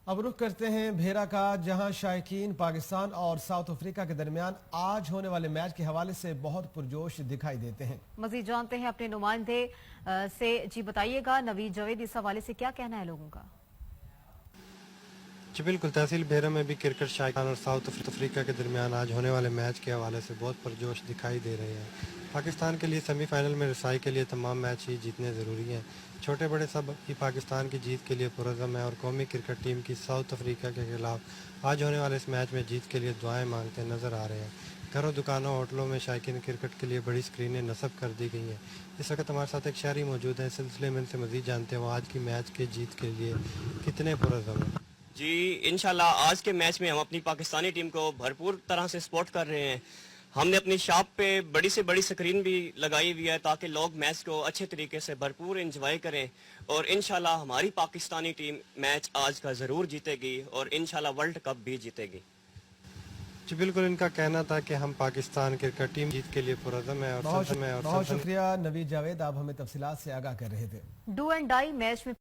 اب رخ کرتے ہیں بھیرا کا، جہاں شائقین پاکستان اور ساؤتھ افریقہ کے درمیان آج ہونے والے میچ کے حوالے سے بہت پرجوش دکھائی دیتے ہیں۔ مزید جانتے ہیں اپنے نمائندے سے۔ جی بتائیے گا نوید جاوید، اس حوالے سے کیا کہنا ہے لوگوں کا؟ جی بالکل، تحصیل بھیرا میں بھی کرکٹ شائقین اور ساؤتھ افریقہ کے درمیان آج ہونے والے میچ کے حوالے سے بہت پرجوش دکھائی دے رہے ہیں۔ پاکستان کے لیے سیمی فائنل میں رسائی کے لیے تمام میچ ہی جیتنے ضروری ہیں۔ چھوٹے بڑے سب ہی پاکستان کی جیت کے لیے پرعزم ہیں اور قومی کرکٹ ٹیم کی ساؤتھ افریقہ کے خلاف آج ہونے والے اس میچ میں جیت کے لیے دعائیں مانگتے نظر آ رہے ہیں۔ گھروں، دکانوں، ہوٹلوں میں شائقین کرکٹ کے لیے بڑی اسکرینیں نصب کر دی گئی ہیں۔ اس وقت ہمارے ساتھ ایک شہری موجود ہیں، اس سلسلے میں ان سے مزید جانتے ہیں وہ آج کی میچ کے جیت کے لیے کتنے پرعزم ہیں۔ جی انشاءاللہ آج کے میچ میں ہم اپنی پاکستانی ٹیم کو بھرپور طرح سے سپورٹ کر رہے ہیں۔ ہم نے اپنی شاپ پہ بڑی سے بڑی سکرین بھی لگائی ہوئی ہے تاکہ لوگ میچ کو اچھے طریقے سے بھرپور انجوائے کریں، اور انشاءاللہ ہماری پاکستانی ٹیم میچ آج کا ضرور جیتے گی اور انشاءاللہ ورلڈ کپ بھی جیتے گی۔ جی بالکل، ان کا کہنا تھا کہ ہم پاکستان کرکٹ ٹیم جیت کے لیے پرعزم ہیں۔ بہت شکریہ نوید جاوید، آپ ہمیں تفصیلات سے آگاہ کر رہے تھے۔ ڈو اینڈ ڈائی میچ میں